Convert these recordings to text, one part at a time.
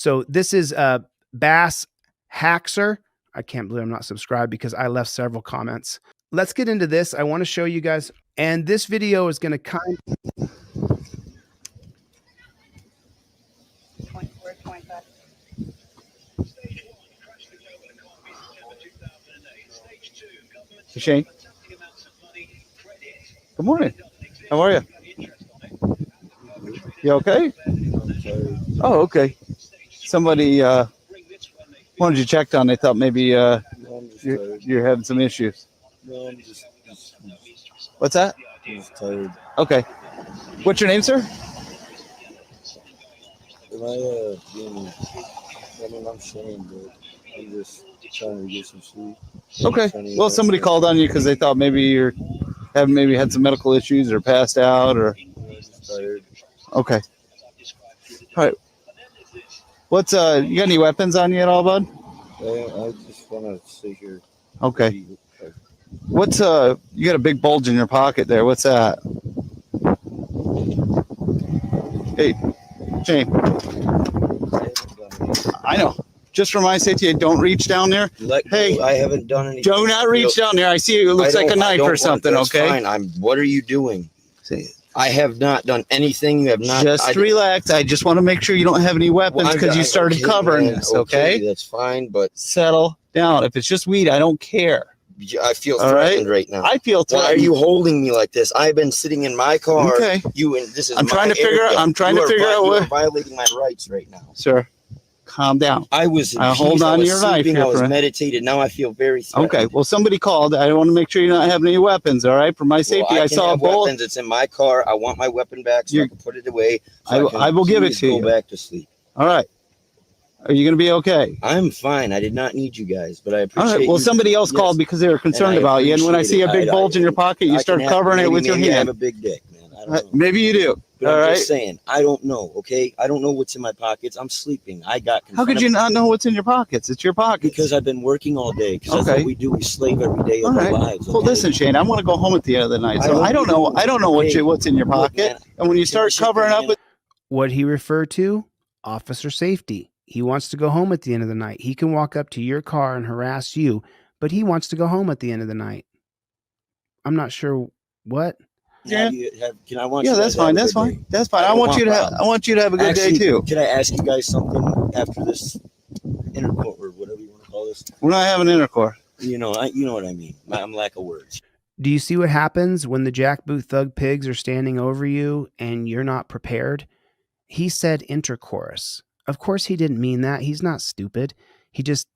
So this is Bass Haxer. I can't believe I'm not subscribed because I left several comments. Let's get into this. I want to show you guys. And this video is going to kind of... Shane. Good morning. How are you? You okay? Oh, okay. Somebody wanted you checked on. They thought maybe you're having some issues. No, I'm just What's that? I'm just tired. Okay. What's your name, sir? Am I'm Shane, but I'm just trying to get some sleep. Okay. Well, somebody called on you because they thought maybe you're maybe had some medical issues or passed out or. I'm just tired. Okay. All right. What's you got any weapons on you at all, bud? I just want to sit here. Okay. What's you got a big bulge in your pocket there. What's that? Hey, Shane. I know. Just for my safety, don't reach down there. Hey, I haven't done anything. Do not reach down there. I see it looks like a knife or something. Okay. Fine. What are you doing? I have not done anything. You have not. Just relax. I just want to make sure you don't have any weapons because you started covering this. Okay. That's fine, but settle down. If it's just weed, I don't care. I feel threatened right now. I feel threatened. Why are you holding me like this? I've been sitting in my car. Okay. This is. I'm trying to figure out what. You're violating my rights right now, sir. Calm down. I was. Hold on to your knife. I was meditated. Now I feel very threatened. Okay. Well, somebody called. I want to make sure you're not having any weapons. All right. For my safety, I saw a bullet. Weapons. It's in my car. I want my weapon back so I can put it away. So I will give it to you. Go back to sleep. All right. Are you going to be okay? I'm fine. I did not need you guys, but I appreciate. All right. Well, somebody else called because they were concerned about you. And when I see a big bulge in your pocket, you start covering it with your hand. I have a big dick, man. I don't know. Maybe you do. But I'm just saying, I don't know, okay? I don't know what's in my pockets. I'm sleeping. How could you not know what's in your pockets? It's your pockets. Because I've been working all day. Because that's what we do. We slave every day of our lives. Well, listen, Shane, I want to go home at the end of the night. So I don't know what's in your pocket. And when you start covering up with what he referred to, officer safety. He wants to go home at the end of the night. He can walk up to your car and harass you, but he wants to go home at the end of the night. I'm not sure what. Yeah, that's fine. That's fine. That's fine. I want you to have a good day too. Can I ask you guys something after this intercourse or whatever you want to call this? We're not having intercourse. You know what I mean. I'm lack of words. Do you see what happens when the jackboot thug pigs are standing over you and you're not prepared? He said intercourse. Of course he didn't mean that. He's not stupid. He just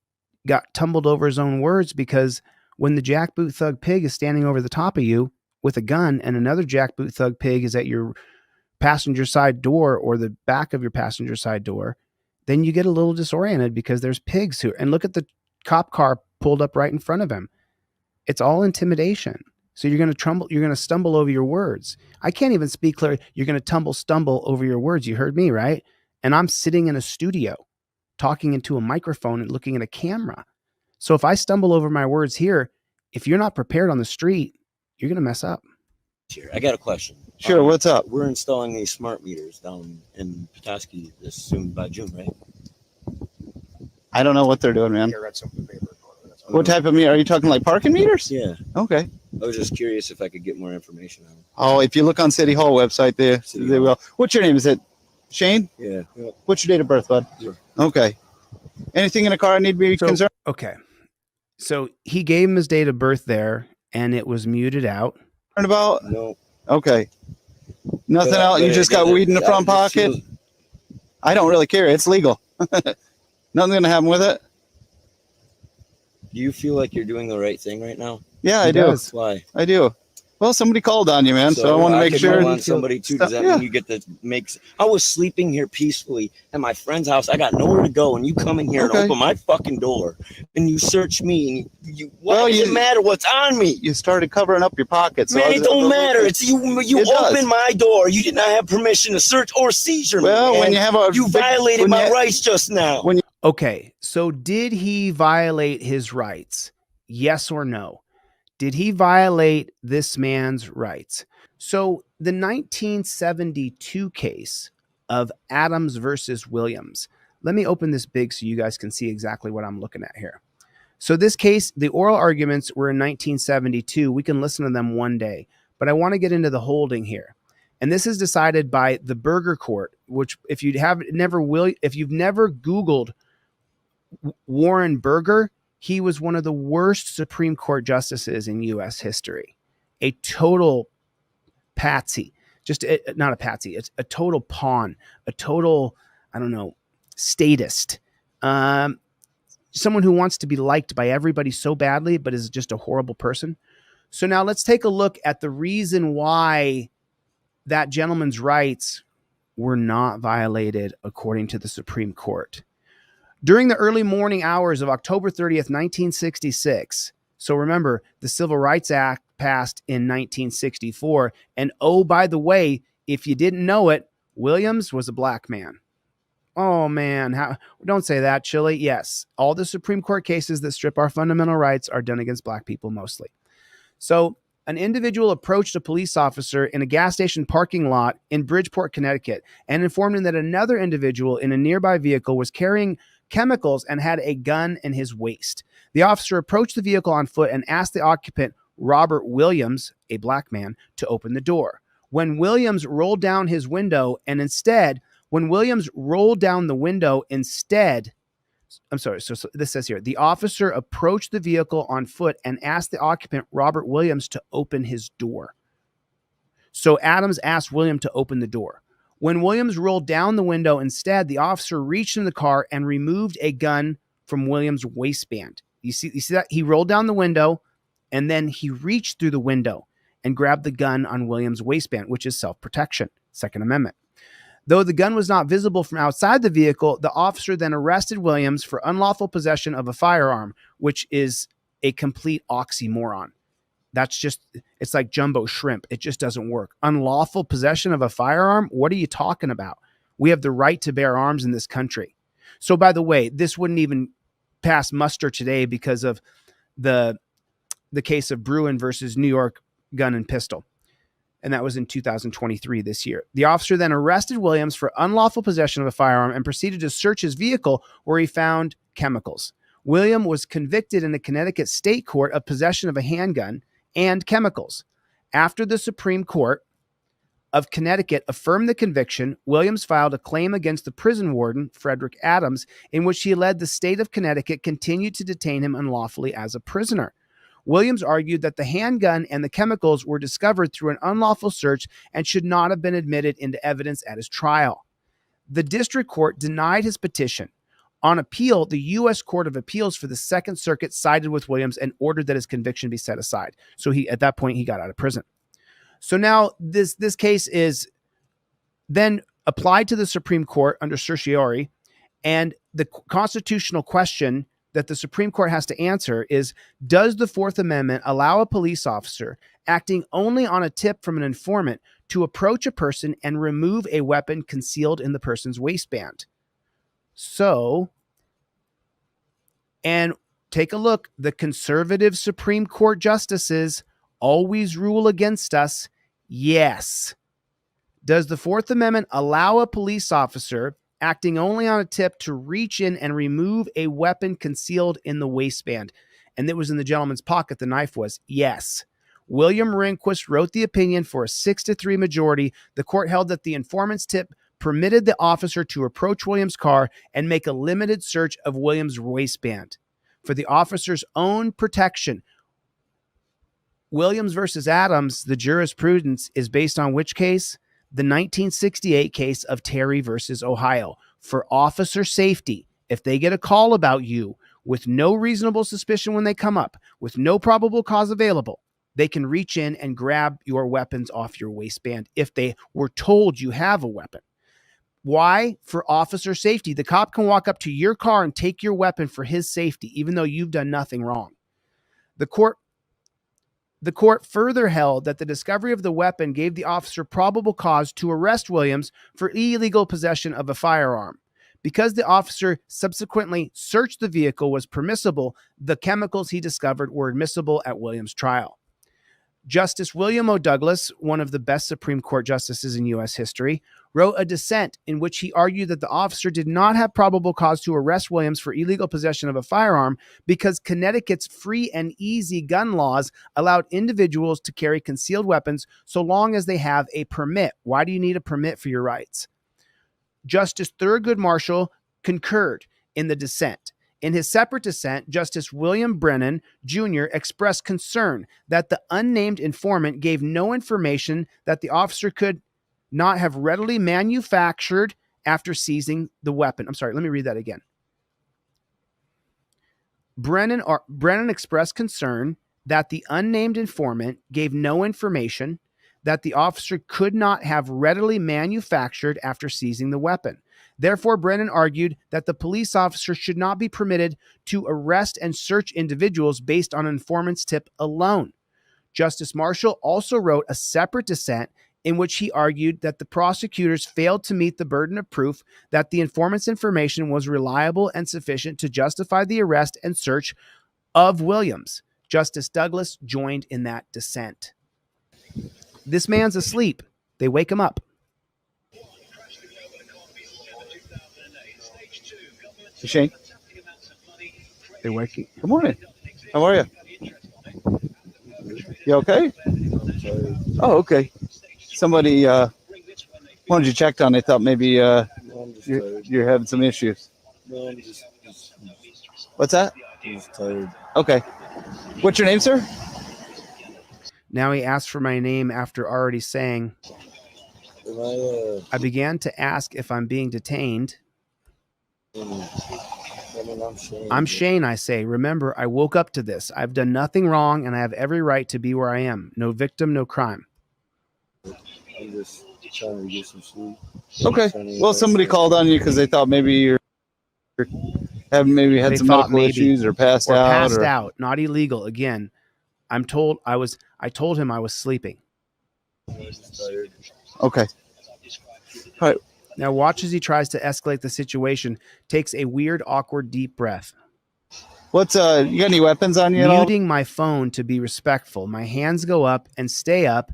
got tumbled over his own words because when the jackboot thug pig is standing over the top of you with a gun and another jackboot thug pig is at your passenger side door or the back of your passenger side door, then you get a little disoriented because there's pigs who, and look at the cop car pulled up right in front of him. It's all intimidation. So you're going to stumble over your words. I can't even speak clearly. You're going to stumble over your words. You heard me, right? And I'm sitting in a studio talking into a microphone and looking at a camera. So if I stumble over my words here, if you're not prepared on the street, you're going to mess up. I got a question. Sure. What's up? We're installing these smart meters down in Petoskey this soon by June, right? I don't know what they're doing, man. What type of meter? Are you talking like parking meters? Yeah. Okay. I was just curious if I could get more information on it. Oh, if you look on City Hall website, they will. What's your name? Is it Shane? Yeah. What's your date of birth, bud? Sure. Okay. Anything in the car I need to be concerned? Okay. So he gave him his date of birth there, and it was muted out. About? No. Okay. Nothing else? You just got weed in the front pocket? I don't really care. It's legal. Nothing going to happen with it. Do you feel like you're doing the right thing right now? Yeah, I do. Why? I do. Well, somebody called on you, man, so I want to make sure. On somebody too. Does that mean you get to make? I was sleeping here peacefully at my friend's house. I got nowhere to go, and you come in here and open my fucking door, and you search me, and you. Well, does it matter what's on me? You started covering up your pockets. Man, it don't matter. It's you. You opened my door. You did not have permission to search or seizure me. Well, when you violated my rights just now. Okay, so did he violate his rights? Yes or no? Did he violate this man's rights? So the 1972 case of Adams versus Williams Let me open this big so you guys can see exactly what I'm looking at here. So this case, the oral arguments were in 1972. We can listen to them one day, but I want to get into the holding here. And this is decided by the Burger Court, which if you've never Googled Warren Burger, he was one of the worst Supreme Court justices in U.S. history. A total patsy, not a patsy. It's a total pawn, a total, statist. Someone who wants to be liked by everybody so badly, but is just a horrible person. So now let's take a look at the reason why that gentleman's rights were not violated according to the Supreme Court. During the early morning hours of October 30th, 1966, so remember, the Civil Rights Act passed in 1964, and oh, by the way, if you didn't know it, Williams was a black man. Oh, man, don't say that, Chille. Yes, all the Supreme Court cases that strip our fundamental rights are done against black people mostly. So an individual approached a police officer in a gas station parking lot in Bridgeport, Connecticut, and informed him that another individual in a nearby vehicle was carrying chemicals and had a gun in his waist. The officer approached the vehicle on foot and asked the occupant, Robert Williams, a black man, to open the door. When Williams rolled down the window instead, so this says here, the officer approached the vehicle on foot and asked the occupant, Robert Williams, to open his door. So Adams asked William to open the door. When Williams rolled down the window instead, the officer reached in the car and removed a gun from Williams' waistband. You see that? He rolled down the window and then he reached through the window and grabbed the gun on Williams' waistband, which is self-protection, Second Amendment. Though the gun was not visible from outside the vehicle, the officer then arrested Williams for unlawful possession of a firearm, which is a complete oxymoron. It's like jumbo shrimp. It just doesn't work. Unlawful possession of a firearm? What are you talking about? We have the right to bear arms in this country. So by the way, this wouldn't even pass muster today because of the case of Bruin versus New York gun and pistol. And that was in 2023 this year. The officer then arrested Williams for unlawful possession of a firearm and proceeded to search his vehicle where he found chemicals. William was convicted in the Connecticut State Court of possession of a handgun and chemicals. After the Supreme Court of Connecticut affirmed the conviction, Williams filed a claim against the prison warden, Frederick Adams, in which he alleged the state of Connecticut continued to detain him unlawfully as a prisoner. Williams argued that the handgun and the chemicals were discovered through an unlawful search and should not have been admitted into evidence at his trial. The district court denied his petition. On appeal, the U.S. Court of Appeals for the Second Circuit sided with Williams and ordered that his conviction be set aside. So at that point, he got out of prison. So now this case is then applied to the Supreme Court under certiorari, and the constitutional question that the Supreme Court has to answer is, does the Fourth Amendment allow a police officer acting only on a tip from an informant to approach a person and remove a weapon concealed in the person's waistband? So, and take a look, the conservative Supreme Court justices always rule against us. Yes. Does the Fourth Amendment allow a police officer acting only on a tip to reach in and remove a weapon concealed in the waistband? And it was in the gentleman's pocket, the knife was. Yes. William Rehnquist wrote the opinion for a 6-3 majority. The court held that the informant's tip permitted the officer to approach Williams' car and make a limited search of Williams' waistband for the officer's own protection. Williams versus Adams, the jurisprudence is based on which case? The 1968 case of Terry versus Ohio. For officer safety, if they get a call about you with no reasonable suspicion when they come up, with no probable cause available, they can reach in and grab your weapons off your waistband if they were told you have a weapon. Why? For officer safety. The cop can walk up to your car and take your weapon for his safety, even though you've done nothing wrong. The court further held that the discovery of the weapon gave the officer probable cause to arrest Williams for illegal possession of a firearm. Because the officer subsequently searched the vehicle was permissible, the chemicals he discovered were admissible at Williams' trial. Justice William O. Douglas, one of the best Supreme Court justices in U.S. history, wrote a dissent in which he argued that the officer did not have probable cause to arrest Williams for illegal possession of a firearm because Connecticut's free and easy gun laws allowed individuals to carry concealed weapons so long as they have a permit. Why do you need a permit for your rights? Justice Thurgood Marshall concurred in the dissent. In his separate dissent, Justice William Brennan Jr. expressed concern that the unnamed informant gave no information that the officer could not have readily manufactured after seizing the weapon. I'm sorry, let me read that again. Brennan expressed concern that the unnamed informant gave no information that the officer could not have readily manufactured after seizing the weapon. Therefore, Brennan argued that the police officer should not be permitted to arrest and search individuals based on an informant's tip alone. Justice Marshall also wrote a separate dissent in which he argued that the prosecutors failed to meet the burden of proof that the informant's information was reliable and sufficient to justify the arrest and search of Williams. Justice Douglas joined in that dissent. This man's asleep. They wake him up. Hey, Shane. They're waking. Good morning. How are you? You okay? Oh, okay. Somebody wanted you checked on. They thought maybe you're having some issues. No, I'm just What's that? tired. Okay. What's your name, sir? Now he asked for my name after already saying, I began to ask if I'm being detained. I'm Shane, I say. Remember, I woke up to this. I've done nothing wrong, and I have every right to be where I am. No victim, no crime. I'm just trying to get some sleep. Okay. Well, somebody called on you because they thought maybe you're having They some thought medical issues or passed out. Passed out. Not illegal. Again, I told him I was sleeping. Okay. All right. Now watch as he tries to escalate the situation, takes a weird, awkward, deep breath. What's you got any weapons on you at all? Muting my phone to be respectful. My hands go up and stay up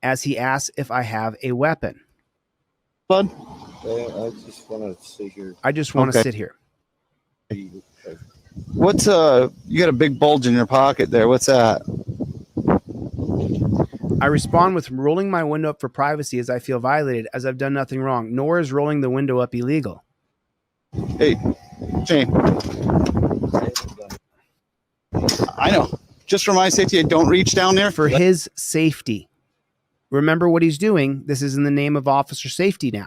as he asks if I have a weapon. Bud? I just want to sit here. I just want to sit here. What's you got a big bulge in your pocket there. What's that? I respond with rolling my window up for privacy as I feel violated, as I've done nothing wrong, nor is rolling the window up illegal. Hey, Shane. I know. Just for my safety, don't reach down there. For his safety. Remember what he's doing. This is in the name of officer safety now.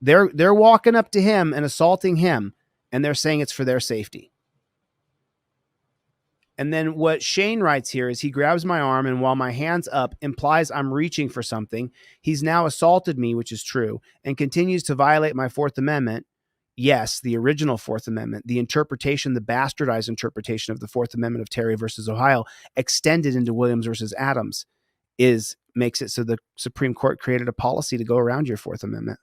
They're walking up to him and assaulting him, and they're saying it's for their safety. And then what Shane writes here is he grabs my arm, and while my hand's up implies I'm reaching for something, he's now assaulted me, which is true, and continues to violate my Fourth Amendment. Yes, the original Fourth Amendment, the interpretation, the bastardized interpretation of the Fourth Amendment of Terry versus Ohio, extended into Williams versus Adams, makes it so the Supreme Court created a policy to go around your Fourth Amendment.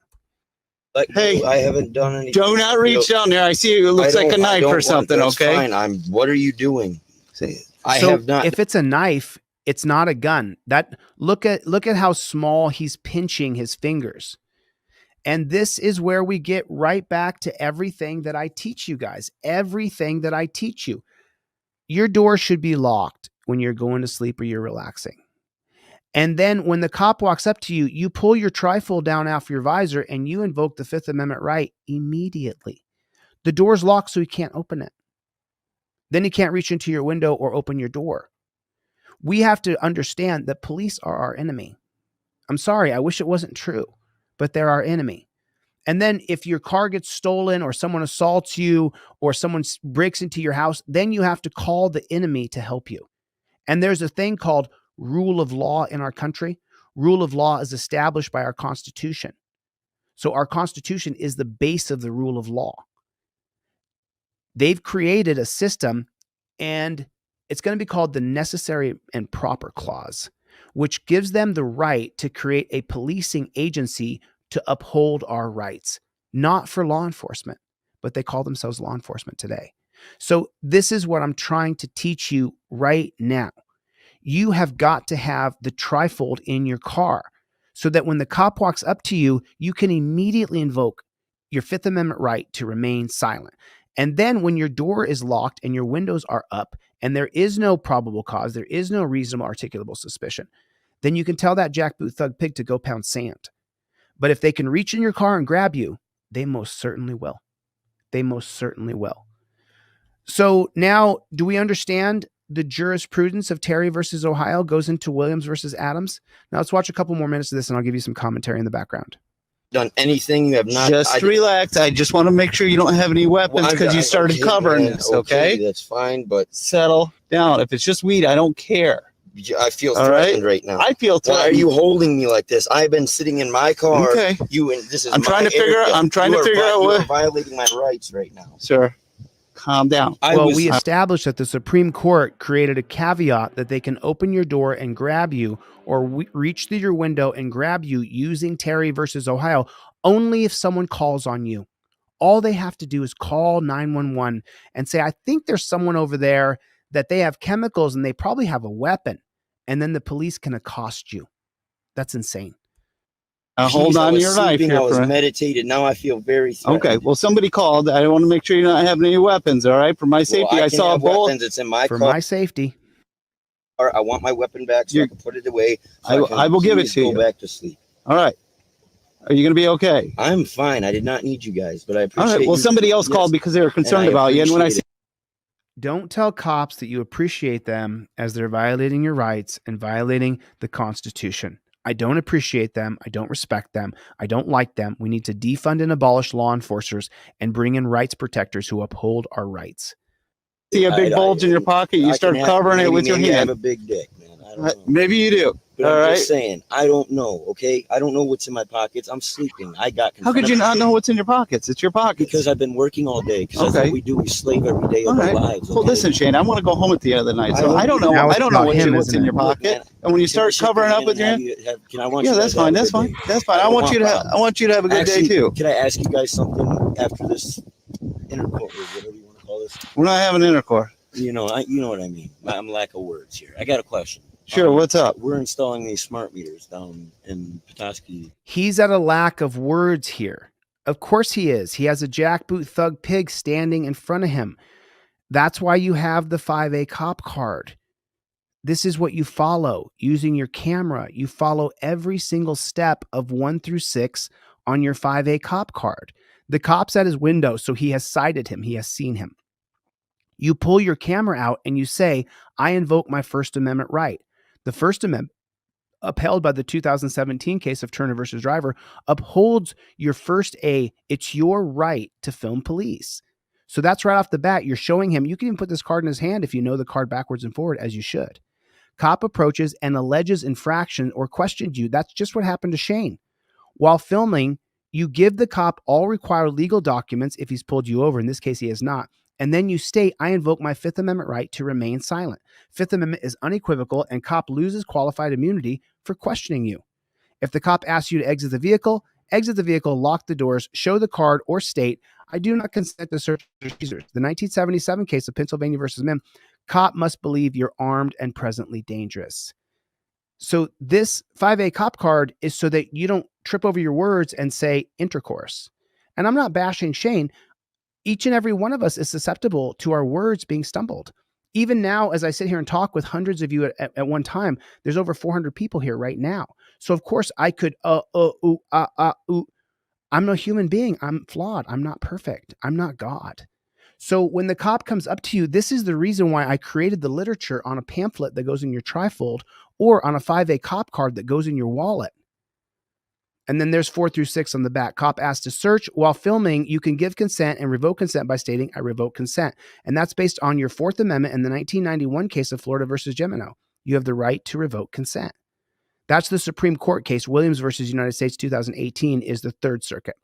Like, hey, I haven't done anything. Do not reach down there. I see it looks like a knife or something. That's okay. Fine. What are you doing? I So have not. If it's a knife, it's not a gun. Look at how small he's pinching his fingers. And this is where we get right back to everything that I teach you guys. Everything that I teach you. Your door should be locked when you're going to sleep or you're relaxing. And then when the cop walks up to you, you pull your trifold down off your visor and you invoke the Fifth Amendment right immediately. The door's locked so he can't open it. Then he can't reach into your window or open your door. We have to understand that police are our enemy. I'm sorry, I wish it wasn't true, but they're our enemy. And then if your car gets stolen or someone assaults you or someone breaks into your house, then you have to call the enemy to help you. And there's a thing called rule of law in our country. Rule of law is established by our Constitution. So our Constitution is the base of the rule of law. They've created a system, and it's going to be called the Necessary and Proper Clause, which gives them the right to create a policing agency to uphold our rights, not for law enforcement, but they call themselves law enforcement today. So this is what I'm trying to teach you right now. you have got to have the trifold in your car so that when the cop walks up to you, you can immediately invoke your Fifth Amendment right to remain silent. And then when your door is locked and your windows are up and there is no probable cause, there is no reasonable articulable suspicion, then you can tell that jackboot thug pig to go pound sand. But if they can reach in your car and grab you, they most certainly will. They most certainly will. So now, do we understand the jurisprudence of Terry versus Ohio goes into Williams versus Adams? Now let's watch a couple more minutes of this and I'll give you some commentary in the background. Done anything you have not. Just relax. I just want to make sure you don't have any weapons because you started covering this. Okay, that's fine, but settle down. If it's just weed, I don't care. I feel threatened right now. I feel threatened. Why are you holding me like this? I've been sitting in my car. Okay. This is. I'm trying to figure out what. You're violating my rights right now, sir. Calm down. We established that the Supreme Court created a caveat that they can open your door and grab you or reach through your window and grab you using Terry versus Ohio only if someone calls on you. All they have to do is call 911 and say, I think there's someone over there that they have chemicals and they probably have a weapon. And then the police can accost you. That's insane. Hold on to your knife here. I was meditated. Now I feel very threatened. Okay. Well, somebody called. I want to make sure you're not having any weapons. All right. For my safety, I saw a bullet. It's in my car. For my safety. I want my weapon back so I can put it away. So I will give it to you. Go back to sleep. All right. Are you going to be okay? I'm fine. I did not need you guys, but I appreciate. All right. Well, somebody else called because they were concerned about you. And when I say, don't tell cops that you appreciate them as they're violating your rights and violating the Constitution. I don't appreciate them. I don't respect them. I don't like them. We need to defund and abolish law enforcers and bring in rights protectors who uphold our rights. See a big bulge in your pocket? You start covering it with your hand. I have a big dick, man. I don't know. Maybe you do. But I'm just saying, I don't know, okay? I don't know what's in my pockets. I'm sleeping. How could you not know what's in your pockets? It's your pockets. Because I've been working all day. Because that's what we do. We slave every day of our lives. Okay? Well, listen, Shane, I want to go home at the end of the night. So I don't know. I don't know what's in your pocket. And when you start covering up with your hand, that's fine. That's fine. That's fine. I want you to have a good day too. Can I ask you guys something after this intercourse or whatever you want to call this? We're not having intercourse. You know what I mean. I'm lack of words here. I got a question. Sure, what's up? We're installing these smart meters down in Petoskey. He's at a lack of words here. Of course he is. He has a jackboot thug pig standing in front of him. That's why you have the 5A cop card. This is what you follow using your camera. You follow every single step of 1 through 6 on your 5A cop card. The cop's at his window, so he has sighted him. He has seen him. You pull your camera out and you say, I invoke my First Amendment right. The First Amendment, upheld by the 2017 case of Turner versus Driver, upholds your first A. It's your right to film police. So that's right off the bat. You're showing him. You can even put this card in his hand if you know the card backwards and forward, as you should. Cop approaches and alleges infraction or questions you. That's just what happened to Shane. While filming, you give the cop all required legal documents if he's pulled you over. In this case, he has not. And then you state, I invoke my Fifth Amendment right to remain silent. Fifth Amendment is unequivocal and cop loses qualified immunity for questioning you. If the cop asks you to exit the vehicle, lock the doors, show the card, or state, I do not consent to search or seizures. The 1977 case of Pennsylvania versus Mim, cop must believe you're armed and presently dangerous. So this 5A cop card is so that you don't trip over your words and say intercourse. And I'm not bashing Shane. Each and every one of us is susceptible to our words being stumbled. Even now, as I sit here and talk with hundreds of you at one time, there's over 400 people here right now. So of course I could, I'm no human being. I'm flawed. I'm not perfect. I'm not God. So when the cop comes up to you, this is the reason why I created the literature on a pamphlet that goes in your trifold or on a 5A cop card that goes in your wallet. And then there's 4 through 6 on the back. Cop asked to search. While filming, you can give consent and revoke consent by stating, I revoke consent. And that's based on your Fourth Amendment in the 1991 case of Florida versus Gemino. You have the right to revoke consent. That's the Supreme Court case. Williams versus United States 2018 is the Third Circuit.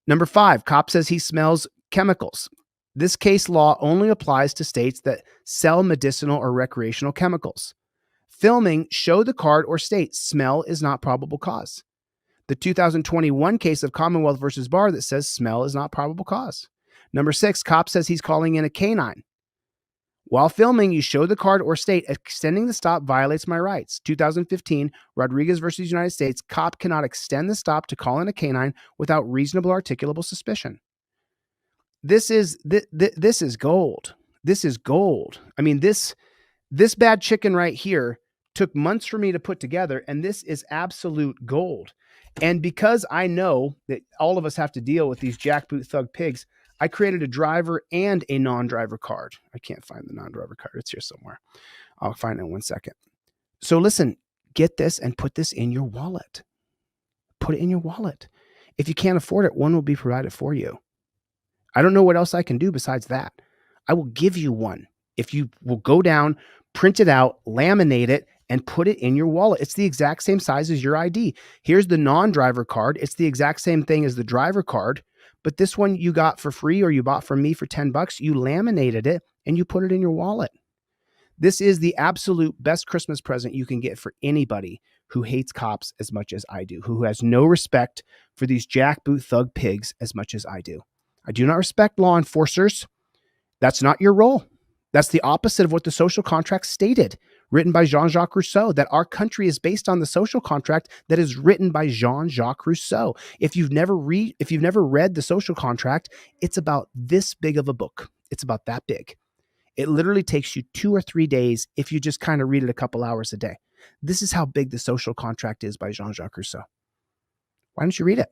Number 5, cop says he smells chemicals. This case law only applies to states that sell medicinal or recreational chemicals. Filming, show the card or state, smell is not probable cause. The 2021 case of Commonwealth versus Barr that says smell is not probable cause. Number 6, cop says he's calling in a canine. While filming, you show the card or state extending the stop violates my rights. 2015, Rodriguez versus United States. Cop cannot extend the stop to call in a canine without reasonable articulable suspicion. This is gold. This is gold. I mean, this bad chicken right here took months for me to put together, and this is absolute gold. And because I know that all of us have to deal with these jackboot thug pigs, I created a driver and a non-driver card. I can't find the non-driver card. It's here somewhere. I'll find it in 1 second. So listen, get this and put this in your wallet. Put it in your wallet. If you can't afford it, one will be provided for you. I don't know what else I can do besides that. I will give you one. If you will go down, print it out, laminate it, and put it in your wallet. It's the exact same size as your ID. Here's the non-driver card. It's the exact same thing as the driver card. But this one you got for free or you bought from me for $10, you laminated it and you put it in your wallet. This is the absolute best Christmas present you can get for anybody who hates cops as much as I do, who has no respect for these jackboot thug pigs as much as I do. I do not respect law enforcers. That's not your role. That's the opposite of what the social contract stated, written by Jean-Jacques Rousseau, that our country is based on the social contract that is written by Jean-Jacques Rousseau. If you've never read the social contract, it's about this big of a book. It's about that big. It literally takes you 2 or 3 days if you just kind of read it a couple hours a day. This is how big the social contract is by Jean-Jacques Rousseau. Why don't you read it?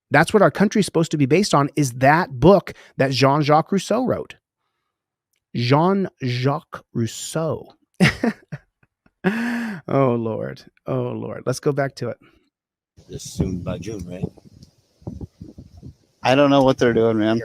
That's what our country is supposed to be based on, is that book that Jean-Jacques Rousseau wrote. Jean-Jacques Rousseau. Oh, Lord. Oh, Lord. Let's go back to it. This soon by June, right? I don't know what they're doing, man.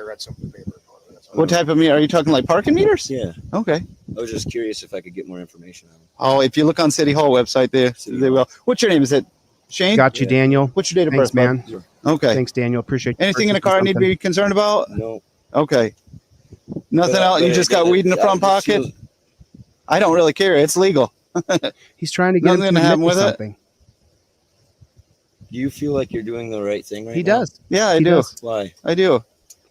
What type of meter? Are you talking like parking meters? Yeah. Okay. I was just curious if I could get more information on it. Oh, if you look on City Hall website, they will. What's your name? Is it Shane? Got you, Daniel. What's your date of Thanks, birth, man. bud? Okay. Thanks, Daniel. Appreciate you. Anything in the car I need to be concerned about? No. Okay. Nothing else? You just got weed in the front pocket? I don't really care. It's legal. He's trying to get Nothing to happen with it. Do you feel like you're doing the right thing right now? He does. Yeah, I do. Why? I do.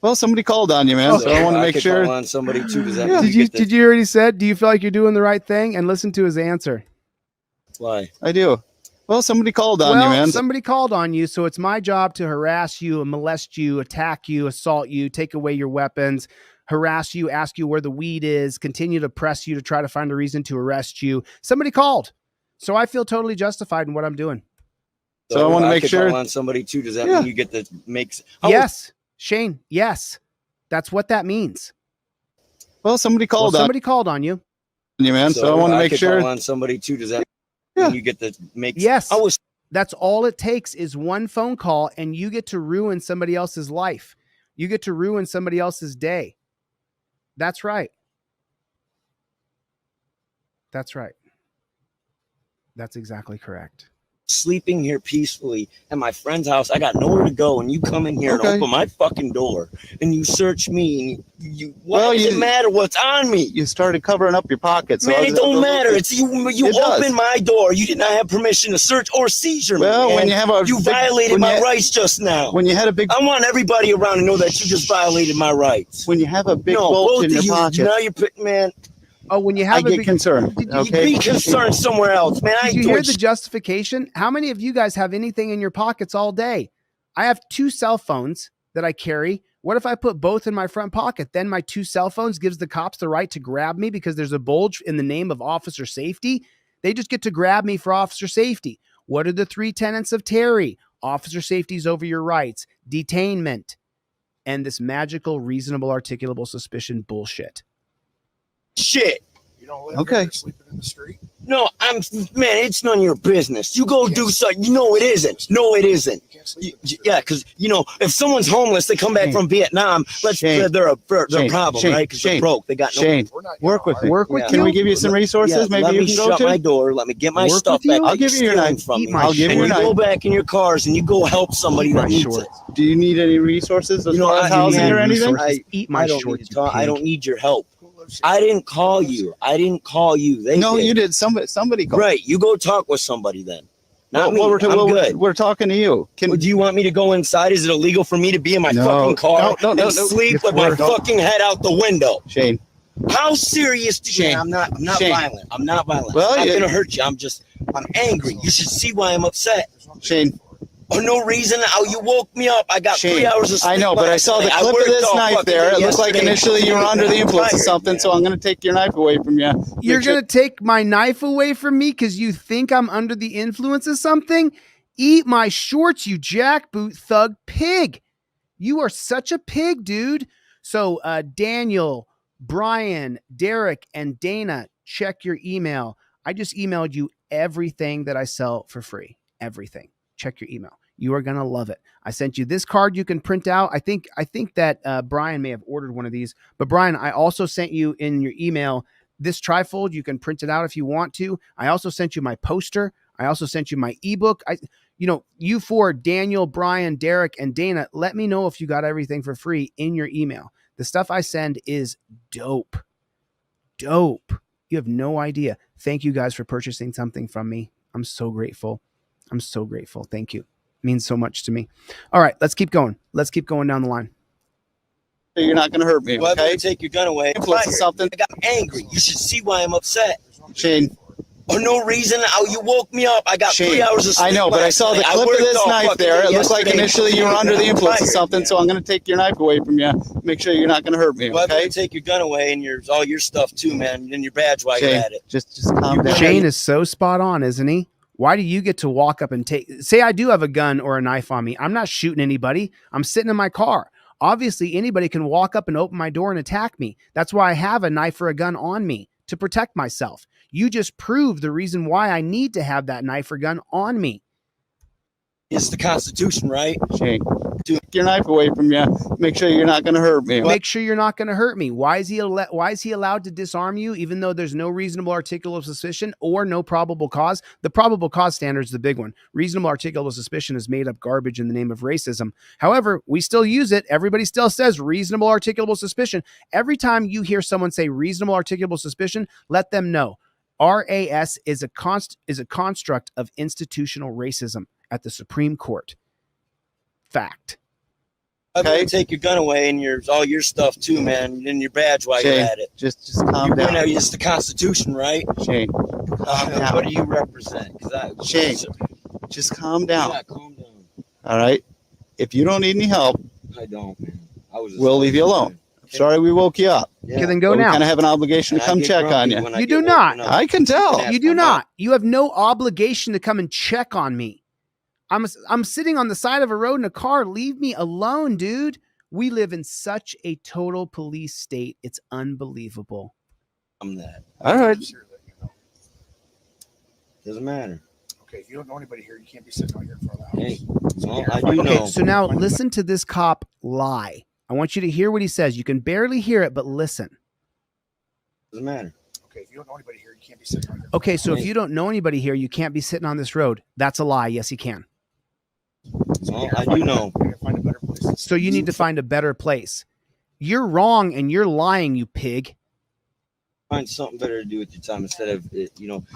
Well, somebody called on you, man, so I want to make sure. Call on somebody too. Does that Did you already said, do you feel like you're doing the right thing? And listen to his answer. Why? I do. Well, somebody called on you, man. Somebody called on you, so it's my job to harass you, molest you, attack you, assault you, take away your weapons, harass you, ask you where the weed is, continue to press you to try to find a reason to arrest you. Somebody called. So I feel totally justified in what I'm doing. So I want to make sure. Call on somebody too. Does that mean you get the makes? Yes, Shane. Yes, that's what that means. Well, somebody called. Somebody called on you, man. So I want to make sure. Call on somebody too. Does that mean you get the makes? Yes. That's all it takes is one phone call, and you get to ruin somebody else's life. You get to ruin somebody else's day. That's right. That's right. That's exactly correct. Sleeping here peacefully at my friend's house. I got nowhere to go, and you come in here and open my fucking door, and you search me, and you does it matter what's on me? You started covering up your pockets. Man, it don't matter. It's you opened my door. You did not have permission to search or seizure me. Well, man. when you have you violated my rights just now. When you had a big, I want everybody around to know that you just violated my rights. When you have a big bulge in your pocket. Now you're man. Oh, when you have I get concerned. Okay, be concerned somewhere else, man. Did you hear the justification? How many of you guys have anything in your pockets all day? I have 2 cell phones that I carry. What if I put both in my front pocket? Then my 2 cell phones gives the cops the right to grab me because there's a bulge in the name of officer safety. They just get to grab me for officer safety. What are the 3 tenets of Terry? Officer safety is over your rights, detainment, and this magical, reasonable, articulable suspicion bullshit. Shit. You don't live here, sleeping in the street? No, it's none of your business. You go do something. No, it isn't. No, it isn't. Yeah, because, if someone's homeless, they come back from Vietnam, they're a problem, right? Because they're broke. They got no. Shane, work with me. Can we give you some resources? Yeah, maybe you can go to? Let me shut my door. Let me get my stuff back. I'll give you your knife. I'll give you your knife. You go back in your cars and you go help somebody that needs it. Do you need any resources as far as housing or anything? Eat my shorts. I don't need your help. I didn't call you. You did. Somebody called. Right. You go talk with somebody then. Not me. I'm good. We're talking to you. Do you want me to go inside? Is it illegal for me to be in my fucking car and sleep with my fucking head out the window? Shane, How serious do you? Shane, I'm not Shane. violent. I'm not violent. Well, I'm not gonna hurt you. I'm angry. You should see why I'm upset. Shane. For no reason. You woke me up. I got Shane, 3 hours of sleep. I know, but I saw the clip of this knife there. It looked like initially you were under the influence of something, so I'm going to take your knife away from you. You're going to take my knife away from me because you think I'm under the influence of something? Eat my shorts, you jackboot thug pig. You are such a pig, dude. So Daniel, Brian, Derek, and Dana, check your email. I just emailed you everything that I sell for free. Everything. Check your email. You are going to love it. I sent you this card you can print out. I think that Brian may have ordered one of these. But Brian, I also sent you in your email this trifold. You can print it out if you want to. I also sent you my poster. I also sent you my ebook. You four, Daniel, Brian, Derek, and Dana, let me know if you got everything for free in your email. The stuff I send is dope. Dope. You have no idea. Thank you guys for purchasing something from me. I'm so grateful. I'm so grateful. Thank you. It means so much to me. All right, let's keep going. Let's keep going down the line. You're not going to hurt me, Well, okay? take your gun away. Something. I got angry. You should see why I'm upset. Shane. For no reason. You woke me up. I got Shane, 3 hours of sleep. I know, but I saw the clip of this knife there. It looked like initially you were under the influence of something, so I'm going to take your knife away from you. Make sure you're not going to hurt me, well, okay? Take your gun away and all your stuff too, man, and your badge while Shane, you're at it. Just calm down. Shane is so spot on, isn't he? Why do you get to walk up and say I do have a gun or a knife on me? I'm not shooting anybody. I'm sitting in my car. Obviously, anybody can walk up and open my door and attack me. That's why I have a knife or a gun on me, to protect myself. You just proved the reason why I need to have that knife or gun on me. It's the Constitution, right? Shane, take your knife away from you. Make sure you're not going to hurt me. Make sure you're not going to hurt me. Why is he allowed to disarm you even though there's no reasonable articulable suspicion or no probable cause? The probable cause standard is the big one. Reasonable articulable suspicion is made up garbage in the name of racism. However, we still use it. Everybody still says reasonable articulable suspicion. Every time you hear someone say reasonable articulable suspicion, let them know RAS is a construct of institutional racism at the Supreme Court. Fact. Okay, take your gun away and all your stuff too, man, and your badge while Shane, you're at it. Just calm down. It's the Constitution, right? Shane, what do you represent? Shane, just calm down. Yeah, calm down. All right. If you don't need any help, I don't, man. We'll leave you alone. Okay. Sorry we woke you up. Yeah. Okay, then go but now. We kind of have an obligation to come check on you. You do not. I can tell. You do not. You have no obligation to come and check on me. I'm sitting on the side of a road in a car. Leave me alone, dude. We live in such a total police state. It's unbelievable. I'm that. All right. Doesn't matter. Okay, if you don't know anybody here, you can't be sitting out here in front of the house. Hey, well, I do know. Okay, so now listen to this cop lie. I want you to hear what he says. You can barely hear it, but listen. Doesn't matter. Okay, if you don't know anybody here, you can't be sitting out here. Okay, so if you don't know anybody here, you can't be sitting on this road. That's a lie. Yes, you can. Well, I do know. Find a better place. So you need to find a better place. You're wrong and you're lying, you pig. Find something better to do with your time instead of,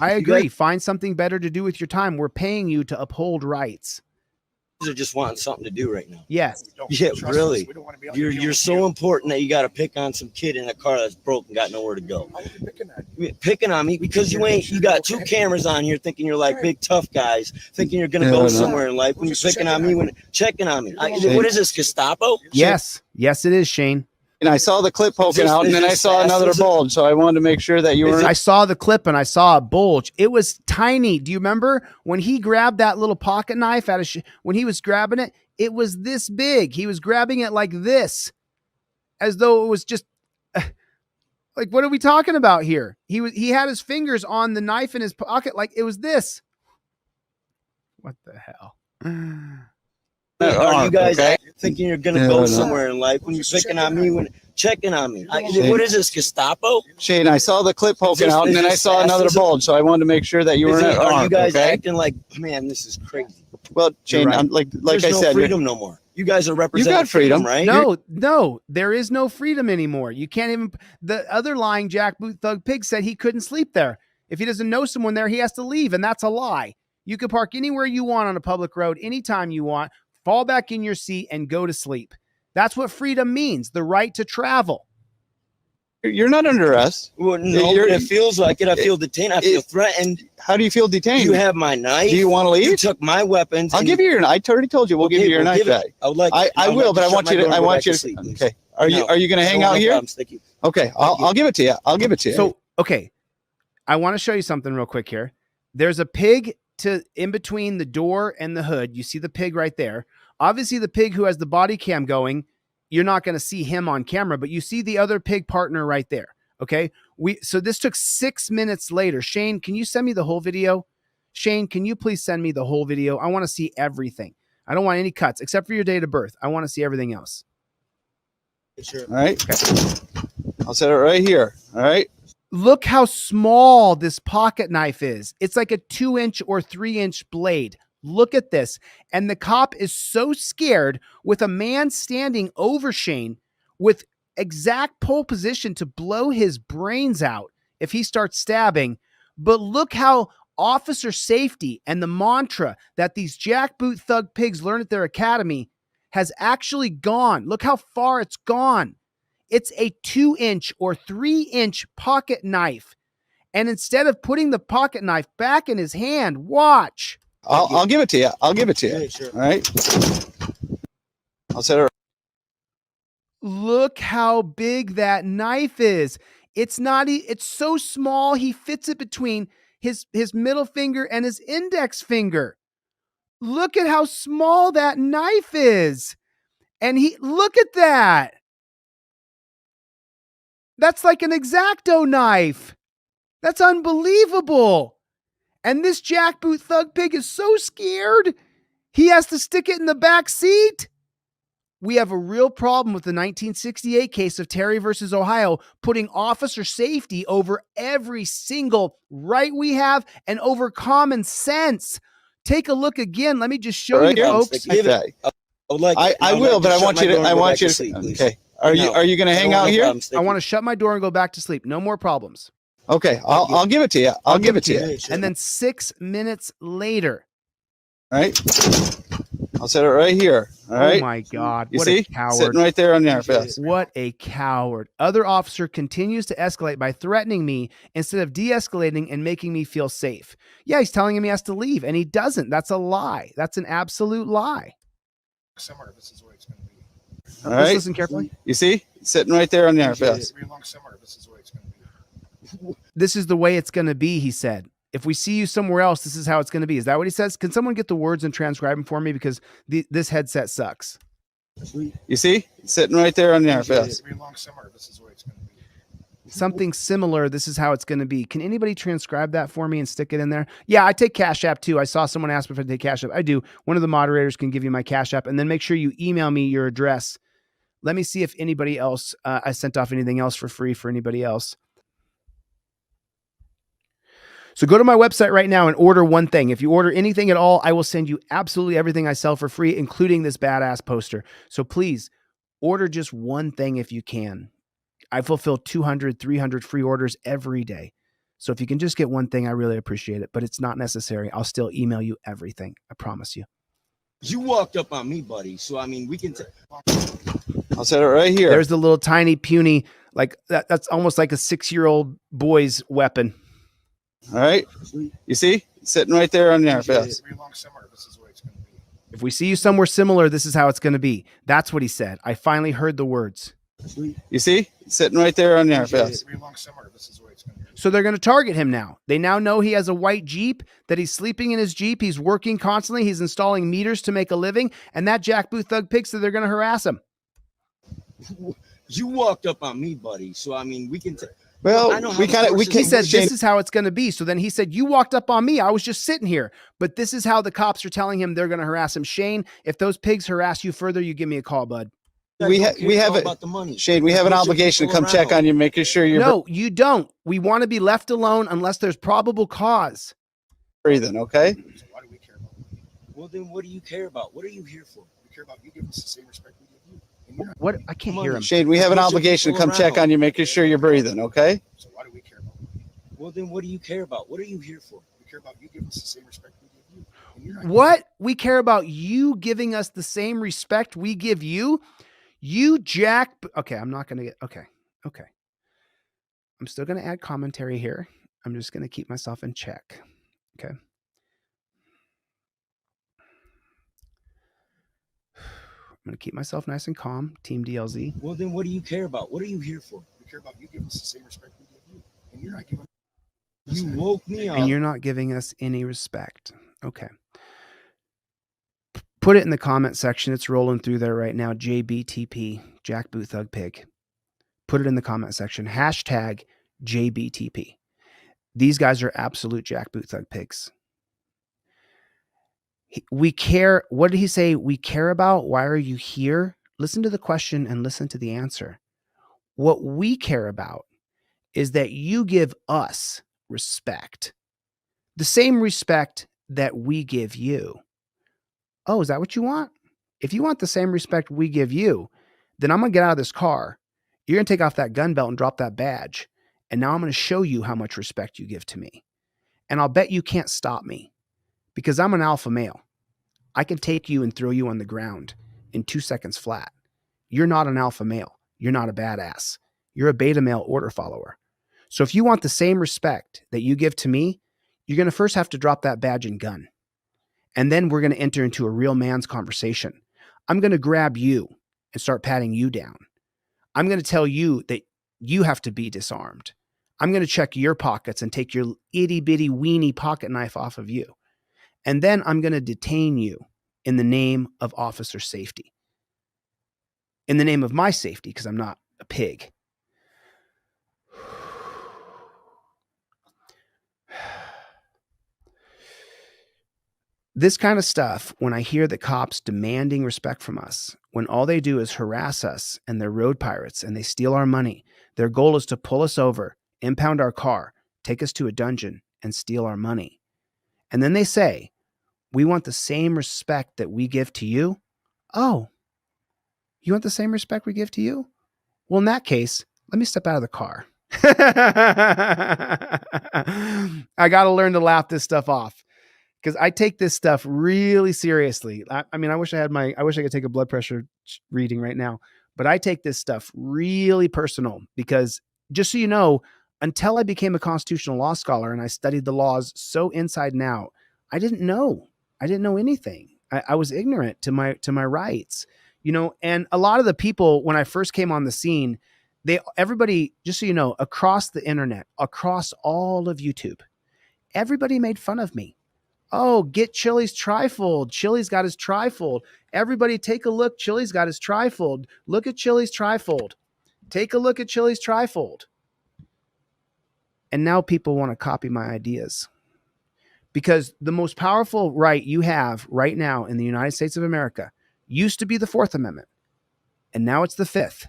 I agree. Find something better to do with your time. We're paying you to uphold rights. Are just wanting something to do right now. Yes. Yeah, really. You're so important that you got to pick on some kid in a car that's broke and got nowhere to go. Picking on me because you got two cameras on here thinking you're like big tough guys, thinking you're gonna go somewhere in life when you're picking on me, when checking on me. What is this, Gestapo? Yes, it is, Shane. And I saw the clip poking out, and then I saw another bulge. So I wanted to make sure that you were. I saw the clip and I saw a bulge. It was tiny. Do you remember when he grabbed that little pocket knife out of when he was grabbing it? It was this big. He was grabbing it like this, as though it was just like, what are we talking about here? He had his fingers on the knife in his pocket like it was this. What the hell? Are you guys thinking you're gonna go somewhere in life when you're picking on me, when checking on me? What is this, Gestapo? Shane, I saw the clip poking out, and then I saw another bulge. So I wanted to make sure that you were. Are you guys acting like, man, this is crazy? Well, Shane, right. Like There's I said, freedom no more. You guys are representing. You got freedom, right? No, there is no freedom anymore. You can't even. The other lying jackboot thug pig said he couldn't sleep there. If he doesn't know someone there, he has to leave, and that's a lie. You can park anywhere you want on a public road, anytime you want. Fall back in your seat and go to sleep. That's what freedom means, the right to travel. You're not under arrest. Well, no, but it feels like it. I feel detained. I feel threatened. How do you feel detained? You have my knife. Do you want to leave? You took my weapons. I'll give you your knife. I already told you we'll give you your knife back. I would like. I will, but I want you to. I want you to. Okay. Are you going to hang out here? Okay. I'll give it to you. I'll give it to you. So okay, I want to show you something real quick here. There's a pig in between the door and the hood. You see the pig right there. Obviously, the pig who has the body cam going, you're not going to see him on camera, but you see the other pig partner right there. Okay. So this took 6 minutes later. Shane, can you send me the whole video? Shane, can you please send me the whole video? I want to see everything. I don't want any cuts except for your date of birth. I want to see everything else. Sure. All right. Okay. I'll set it right here. All right. Look how small this pocket knife is. It's like a 2-inch or 3-inch blade. Look at this. And the cop is so scared with a man standing over Shane with exact pole position to blow his brains out if he starts stabbing. But look how officer safety and the mantra that these jackboot thug pigs learn at their academy has actually gone. Look how far it's gone. It's a 2-inch or 3-inch pocket knife. And instead of putting the pocket knife back in his hand, watch. I'll give it to you. I'll give it to you. Yeah, sure. All right. I'll set it. Look how big that knife is. It's so small. He fits it between his middle finger and his index finger. Look at how small that knife is. And look at that. That's like an X-Acto knife. That's unbelievable. And this jackboot thug pig is so scared, he has to stick it in the back seat. We have a real problem with the 1968 case of Terry versus Ohio, putting officer safety over every single right we have and over common sense. Take a look again. Let me just show you, folks. I will, but I want you to. Okay. Are you going to hang out here? I want to shut my door and go back to sleep. No more problems. Okay. I'll give it to you. I'll give it to you. And then 6 minutes later. All right. I'll set it right here. All right. Oh my God. What a coward. Sitting right there on your face. What a coward. Other officer continues to escalate by threatening me instead of de-escalating and making me feel safe. Yeah, he's telling him he has to leave, and he doesn't. That's a lie. That's an absolute lie. Somewhere, this is where it's going to be. All right. Listen carefully. You see? Sitting right there on your face. This is where it's going to be. This is the way it's going to be, he said. If we see you somewhere else, this is how it's going to be. Is that what he says? Can someone get the words and transcribe them for me? Because this headset sucks. You see? Sitting right there on your face. This is where it's going to be. Something similar. This is how it's going to be. Can anybody transcribe that for me and stick it in there? Yeah, I take Cash App too. I saw someone ask me if I take Cash App. I do. One of the moderators can give you my Cash App, and then make sure you email me your address. Let me see if anybody else, I sent off anything else for free for anybody else. So go to my website right now and order one thing. If you order anything at all, I will send you absolutely everything I sell for free, including this badass poster. So please order just one thing if you can. I fulfill 200, 300 free orders every day. So if you can just get one thing, I really appreciate it, but it's not necessary. I'll still email you everything. I promise you. You walked up on me, buddy. So, I mean, we can... I'll set it right here. There's the little tiny puny, like that's almost like a 6-year-old boy's weapon. All right. You see? Sitting right there on your face. If we see you somewhere similar, this is how it's going to be. That's what he said. I finally heard the words. You see? Sitting right there on your face. So they're going to target him now. They now know he has a white Jeep, that he's sleeping in his Jeep. He's working constantly. He's installing meters to make a living. And that jackboot thug pig said they're going to harass him. You walked up on me, buddy. So, I mean, we can... Well, he said, this is how it's going to be. So then he said, you walked up on me. I was just sitting here. But this is how the cops are telling him they're going to harass him. Shane, if those pigs harass you further, you give me a call, bud. We have about the money. Shane, we have an obligation to come check on you, making sure you're... No, you don't. We want to be left alone unless there's probable cause. Breathing, okay? So why do we care about money? Well, then what do you care about? What are you here for? We care about you giving us the same respect we give you. What? I can't hear him. Shane, we have an obligation to come check on you, making sure you're breathing, okay? So why do we care about money? Well, then what do you care about? What are you here for? We care about you giving us the same respect we give you. What? We care about you giving us the same respect we give you? You jack... Okay, I'm not going to get... Okay. I'm still going to add commentary here. I'm just going to keep myself in check. Okay. I'm going to keep myself nice and calm. Team DLZ. Well, then what do you care about? What are you here for? We care about you giving us the same respect we give you. And you're not giving. You woke me up. And you're not giving us any respect. Okay. Put it in the comment section. It's rolling through there right now. JBTP, Jackboot Thug Pig. Put it in the comment section. Hashtag JBTP. These guys are absolute Jackboot Thug Pigs. We care. What did he say? We care about. Why are you here? Listen to the question and listen to the answer. What we care about is that you give us respect. The same respect that we give you. Oh, is that what you want? If you want the same respect we give you, then I'm going to get out of this car. You're going to take off that gun belt and drop that badge. And now I'm going to show you how much respect you give to me. And I'll bet you can't stop me because I'm an alpha male. I can take you and throw you on the ground in 2 seconds flat. You're not an alpha male. You're not a badass. You're a beta male order follower. So if you want the same respect that you give to me, you're going to first have to drop that badge and gun. And then we're going to enter into a real man's conversation. I'm going to grab you and start patting you down. I'm going to tell you that you have to be disarmed. I'm going to check your pockets and take your itty bitty weeny pocket knife off of you. And then I'm going to detain you in the name of officer safety. In the name of my safety, because I'm not a pig. This kind of stuff, when I hear the cops demanding respect from us, when all they do is harass us and they're road pirates and they steal our money, their goal is to pull us over, impound our car, take us to a dungeon and steal our money. And then they say, we want the same respect that we give to you. Oh, you want the same respect we give to you? Well, in that case, let me step out of the car. I got to learn to laugh this stuff off. Because I take this stuff really seriously. I mean, I wish I could take a blood pressure reading right now, but I take this stuff really personal because just so you know, until I became a constitutional law scholar and I studied the laws so inside and out, I didn't know anything. I was ignorant to my rights, you know, and a lot of the people, when I first came on the scene, everybody, just so you know, across the internet, across all of YouTube, everybody made fun of me. Oh, get Chille's trifold. Chille's got his trifold. Everybody take a look. Chille's got his trifold. Look at Chille's trifold. Take a look at Chille's trifold. And now people want to copy my ideas. Because the most powerful right you have right now in the United States of America used to be the Fourth Amendment. And now it's the Fifth.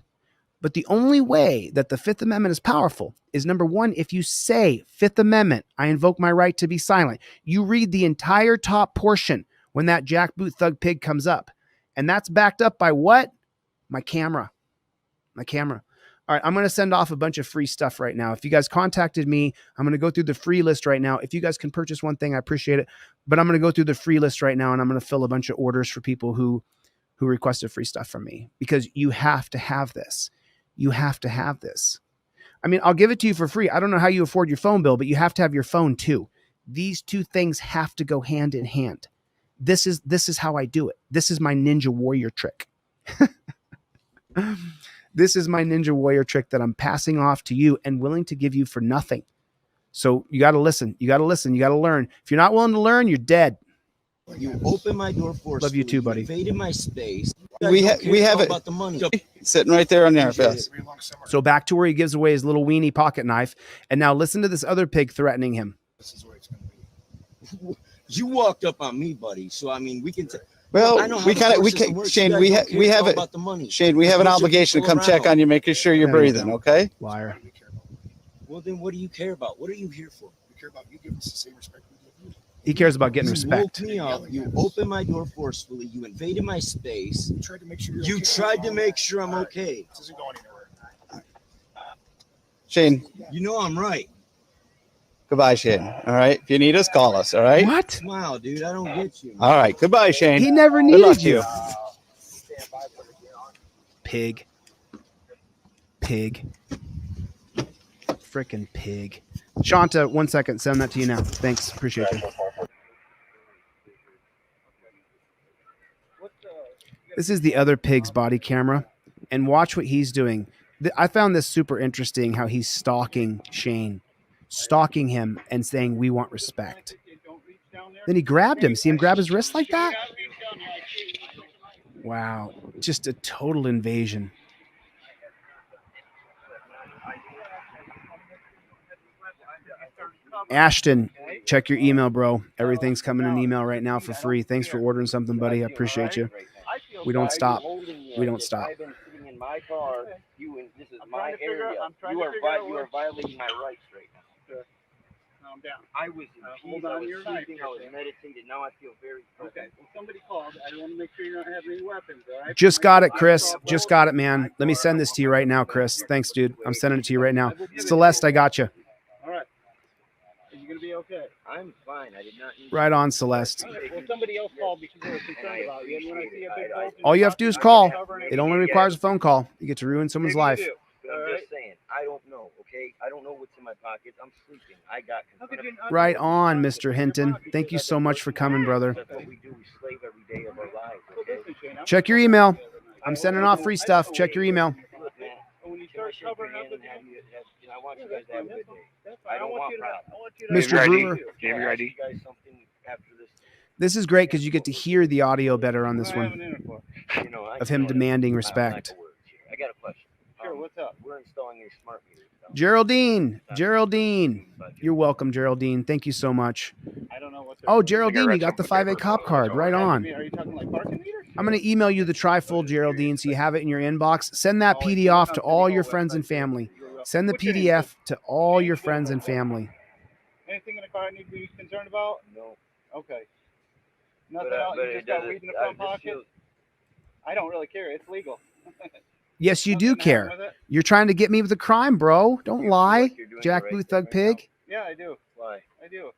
But the only way that the Fifth Amendment is powerful is, number one, if you say, Fifth Amendment, I invoke my right to be silent. You read the entire top portion when that jackboot thug pig comes up. And that's backed up by what? My camera. My camera. All right, I'm going to send off a bunch of free stuff right now. If you guys contacted me, I'm going to go through the free list right now. If you guys can purchase one thing, I appreciate it. But I'm going to go through the free list right now, and I'm going to fill a bunch of orders for people who requested free stuff from me. Because you have to have this. You have to have this. I mean, I'll give it to you for free. I don't know how you afford your phone bill, but you have to have your phone too. These two things have to go hand in hand. This is how I do it. This is my ninja warrior trick. This is my ninja warrior trick that I'm passing off to you and willing to give you for nothing. So you got to listen. You got to listen. You got to learn. If you're not willing to learn, you're dead. You open my door for Love you too, buddy. Invaded my space. We have it about the money. sitting right there on there. So back to where he gives away his little weenie pocket knife. And now listen to this other pig threatening him. This is where it's going to be. You walked up on me, buddy. So I mean, we can. Well, Shane, we have it. About the money. Shane, we have an obligation to come check on you, making sure you're breathing. Okay. Liar. Well, then what do you care about? What are you here for? We care about you giving us the same respect we give you. He cares about getting respect. You woke me up. You opened my door forcefully. You invaded my space. You tried to make sure I'm okay. This isn't going anywhere. Shane. You know I'm right. Goodbye, Shane. All right. If you need us, call us. All right. What? Smile, dude. I don't get you. All right. Goodbye, Shane. He never Good luck needed to you. you. Pig. Frickin' pig. Shanta, 1 second. Send that to you now. Thanks. Appreciate you. This is the other pig's body camera. And watch what he's doing. I found this super interesting how he's stalking Shane. Stalking him and saying, we want respect. Then he grabbed him. See him grab his wrist like that? Wow. Just a total invasion. Ashton, check your email, bro. Everything's coming in email right now for free. Thanks for ordering something, buddy. I appreciate you. We don't stop. We don't stop. I've been sitting in my car. This is my area. You are violating my rights right now. Calm down. I was in peace. I was sleeping. I was meditating. Now I feel very okay. Well, somebody called. I want to make sure you don't have any weapons. All right? Just got it, Chris. Just got it, man. Let me send this to you right now, Chris. Thanks, dude. I'm sending it to you right now. Celeste, I got you. All right. Are you going to be okay? I'm fine. I did not need right on, Celeste. Right. Well, somebody else called because they were concerned about you. And when I see a big all you have to do is call. It only requires a phone call. You get to ruin someone's life. But I'm just saying, I don't know, okay? I don't know what's in my pockets. I'm sleeping. I got right on, Mr. Hinton. Thank you so much for coming, brother. That's what we do. We slave every day of our lives, okay? Check your email. I'm sending off free stuff. Check your email. When you start covering up, I want you guys to have a good day. I don't want Mr. Brewer. Do you have your ID? This is great because you get to hear the audio better on this one of him demanding respect. I got a question. Sure, what's up? We're installing your smart meter. Geraldine. You're welcome, Geraldine. Thank you so much. I don't know what. Oh, Geraldine, you got the 5A cop card. Right on. Are you talking like parking meters? I'm going to email you the trifold, Geraldine, so you have it in your inbox. Send that PDF to all your friends and family. Send the PDF to all your friends and family. Anything in the car I need to be concerned about? No. Okay. Nothing else? You just got weed in the front pocket? I don't really care. It's legal. Yes, you do care. You're trying to get me with a crime, bro. Don't lie, Jack Booth Thug Pig. Yeah, I do. Why? I do.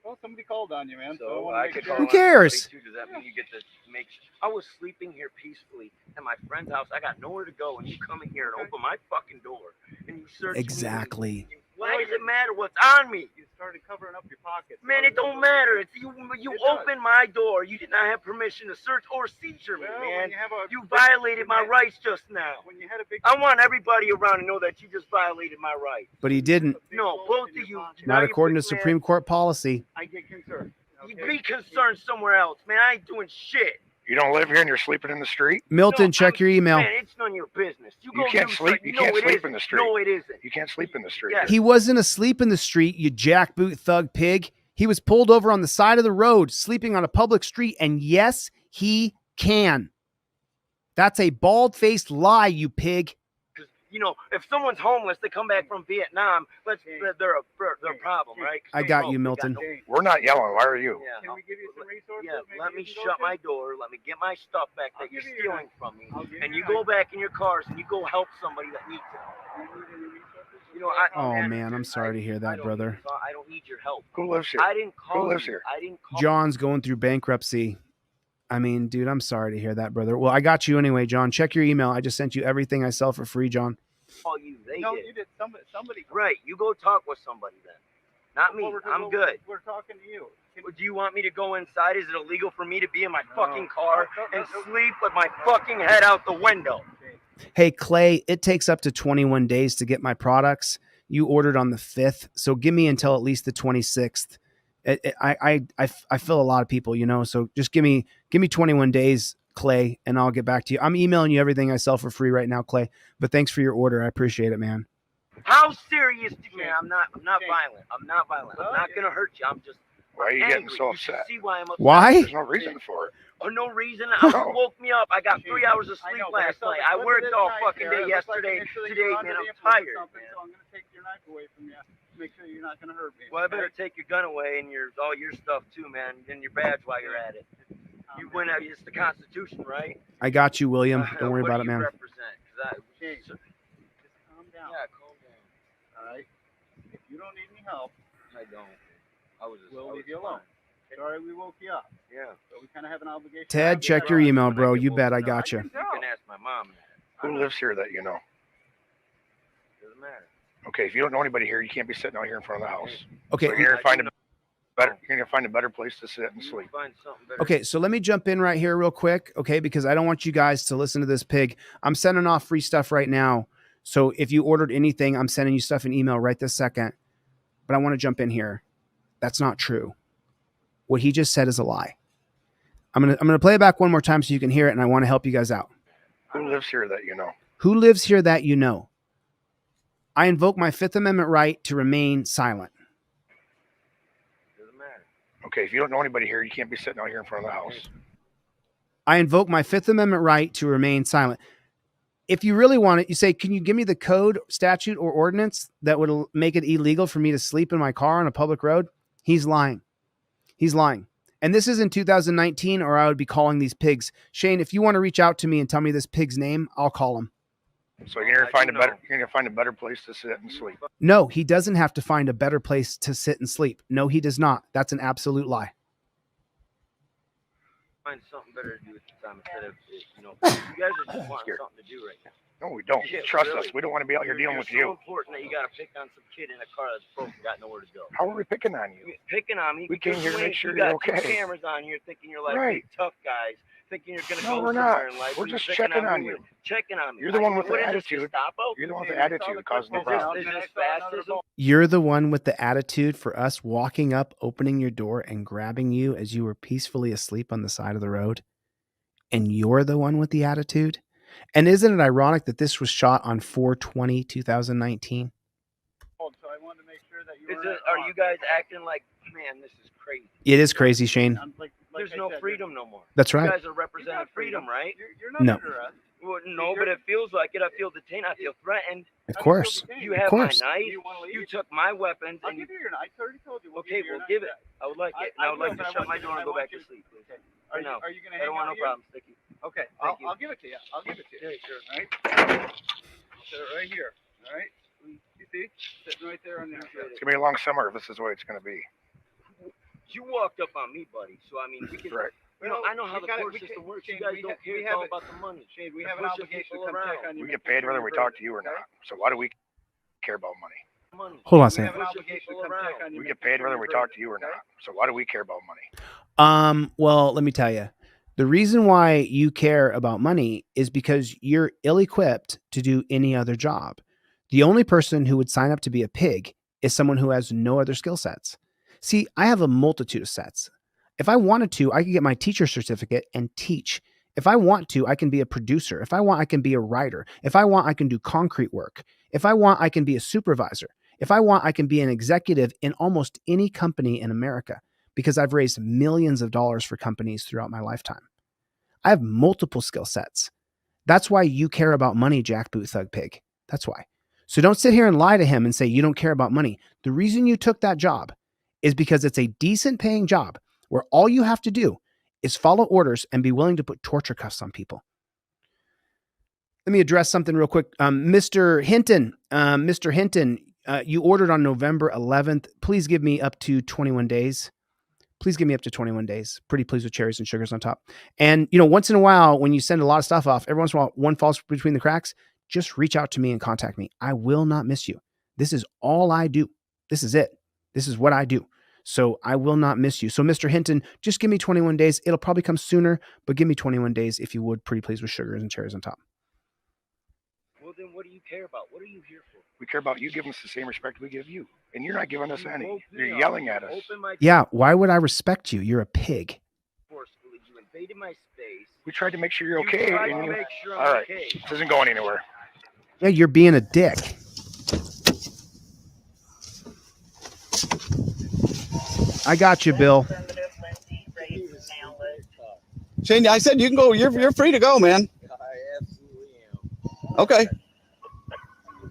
Well, somebody called on you, man. So I could Who cares? Does that mean you get to make? I was sleeping here peacefully at my friend's house. I got nowhere to go, and you come in here and open my fucking door, and you search exactly. me. Why does it matter what's on me? You started covering up your pockets. Man, it don't matter. It's you opened my door. You did not have permission to search or seizure me, man. You violated my rights just now. When you had a big, I want everybody around to know that you just violated my rights. But he didn't. No, both of you. Not according to Supreme Court policy. I get concerned. You be concerned somewhere else, man. I ain't doing shit. You don't live here and you're sleeping in the street? Milton, check your email. Man, it's none of your business. You can't sleep. You can't sleep in the street. No, it isn't. You can't sleep in the street. Yes. He wasn't asleep in the street, you jackboot thug pig. He was pulled over on the side of the road, sleeping on a public street. And yes, he can. That's a bald-faced lie, you pig. You know, if someone's homeless, they come back from Vietnam. They're a problem, right? I got you, Milton. We're not yelling. Why are you? Yeah, Can we give you some resources? Yeah, let me shut my door. Let me get my stuff back that you're stealing from me. And you go go back in your cars and you go help somebody that needs it. You know, Oh, man, I'm sorry to hear that, brother. I don't need your help. Who lives here? I didn't call Who lives you. here? I didn't call John's going through bankruptcy. I mean, dude, I'm sorry to hear that, brother. Well, I got you anyway, John. Check your email. I just sent you everything I sell for free, John. call you. They No, did. you did. Somebody. Right. You go talk with somebody then. Not me. I'm good. We're talking to you. Do you want me to go inside? Is it illegal for me to be in my fucking car and sleep with my fucking head out the window? Hey, Clay, it takes up to 21 days to get my products. You ordered on the 5th, so give me until at least the 26th. I feel a lot of people, you know, so just give me 21 days, Clay, and I'll get back to you. I'm emailing you everything I sell for free right now, Clay, but thanks for your order. I appreciate it, man. How serious, man? I'm not violent. I'm not violent. I'm not going to hurt you. I'm just Why are you angry. getting so You should upset? see why I'm upset. Why? There's no reason for it. Oh, no reason. No. Woke me up. I got 3 hours of sleep last night. I worked all fucking day yesterday. Today, man, I'm tired. Man. So I'm going to take your knife away from you. Make sure you're not going to hurt me. Well, I better take your gun away and all your stuff too, man, and your badge while you're at it. You win out. It's the Constitution, right? I got you, William. Don't worry What about do it, you man. represent? 'Cause Just calm down. yeah, calm down. All right. If you don't need any help, I don't. we'll leave you alone. Sorry we woke you up. Yeah. But we kind of have an obligation. Ted, check your email, bro. You bet I got you. You can ask my mom that. Who lives here that you know? Doesn't matter. Okay, if you don't know anybody here, you can't be sitting out here in front of the house. Okay. So you're gonna find a better place to sit and sleep. Okay, so let me jump in right here real quick, okay? Because I don't want you guys to listen to this pig. I'm sending off free stuff right now. So if you ordered anything, I'm sending you stuff in email right this second. But I want to jump in here. That's not true. What he just said is a lie. I'm gonna play it back one more time so you can hear it, and I want to help you guys out. Who lives here that you know? Who lives here that you know? I invoke my Fifth Amendment right to remain silent. Okay, if you don't know anybody here, you can't be sitting out here in front of the house. I invoke my Fifth Amendment right to remain silent. If you really want it, you say, can you give me the code, statute, or ordinance that would make it illegal for me to sleep in my car on a public road? He's lying. He's lying. And this is in 2019, or I would be calling these pigs. Shane, if you want to reach out to me and tell me this pig's name, I'll call him. So you're gonna find a better place to sit and sleep. No, he doesn't have to find a better place to sit and sleep. No, he does not. That's an absolute lie. Find something better to do with the time instead of, you guys are just wanting something to do right now. No, we don't. Trust us. We don't want to be out here dealing with you. It's so important that you got to pick on some kid in a car that's broke and got nowhere to go. How are we picking on you? Picking on me. We came here to make sure you you're got okay. Two cameras on here thinking you're like big tough guys, thinking you're gonna go we're somewhere not. in life. We're just checking on you. Checking on me. You're the one with the attitude. Gestapo? You're the one with the attitude causing the problem. Is this fascism? You're the one with the attitude for us walking up, opening your door, and grabbing you as you were peacefully asleep on the side of the road. And you're the one with the attitude? And isn't it ironic that this was shot on 4/20/2019? So I wanted to make sure that Are you guys acting like, man, this is crazy? It is crazy, Shane. There's no freedom no more. That's right. You guys are representing freedom, right? You're not No. under arrest. Well, no, but it feels like it. I feel detained. I feel threatened. Of course. You have my knife. You took my weapons. I'll And give you your knife. I already told you. okay, well, give it. I would like it. And I would like to shut my door and go back to sleep. Are you going to I hang don't want out no here? problems, Sticky. Okay, Thank you. I'll give it to you. I'll give it to you. Yeah, sure. All right? Set it right here. All right? You see? Sitting right there on the It's gonna be a long summer if this is the way it's gonna be. You walked up on me, buddy. So I mean, we can. Right. You know, I know how We the gotta- court we system can- works. Shane, You guys we don't ha- care. we It's have all it- about the money. Shane, we You're have an pushing obligation to people come around. check on you. We get paid whether we talk to you or not. So why do we care about money? Money. Hold on a We second. have an obligation to come check on you. We get paid whether we talk to you or not. So why do we care about money? Well, let me tell you. The reason why you care about money is because you're ill-equipped to do any other job. The only person who would sign up to be a pig is someone who has no other skill sets. See, I have a multitude of sets. If I wanted to, I could get my teacher certificate and teach. If I want to, I can be a producer. If I want, I can be a writer. If I want, I can do concrete work. If I want, I can be a supervisor. If I want, I can be an executive in almost any company in America because I've raised millions of dollars for companies throughout my lifetime. I have multiple skill sets. That's why you care about money, Jackboot Thug Pig. That's why. So don't sit here and lie to him and say you don't care about money. The reason you took that job is because it's a decent paying job where all you have to do is follow orders and be willing to put torture cuffs on people. Let me address something real quick. Mr. Hinton, you ordered on November 11th. Please give me up to 21 days. Please give me up to 21 days. Pretty pleased with cherries and sugars on top. And, once in a while, when you send a lot of stuff off, every once in a while, one falls between the cracks, just reach out to me and contact me. I will not miss you. This is all I do. This is it. This is what I do. So I will not miss you. So Mr. Hinton, just give me 21 days. It'll probably come sooner, but give me 21 days if you would. Pretty pleased with sugars and cherries on top. Well, then what do you care about? What are you here for? We care about you giving us the same respect we give you. And you're not giving us any. You're yelling at us. Yeah, why would I respect you? You're a pig. Forcefully, you invaded my space. We tried to make sure you're okay. You tried and to you... make sure All I'm right. okay. This isn't going anywhere. Yeah, you're being a dick. I got you, Bill. Shane, I said you can go. You're free to go, man. I absolutely am. Okay.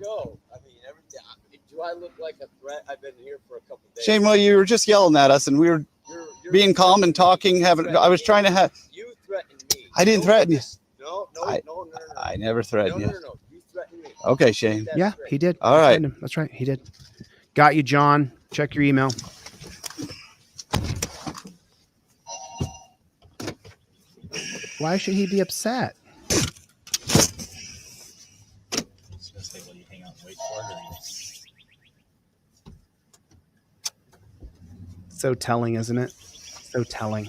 Go. I mean, do I look like a threat? I've been here for a couple days. Shane, well, you were just yelling at us, and we were You're being calm and talking. I was trying to have. You threatened me. I didn't threaten you. No. I never threatened you. No. You threatened me. Okay, Shane. That's Yeah, great. he did. All right. That's right. He did. Got you, John. Check your email. Why should he be upset? So telling, isn't it? So telling.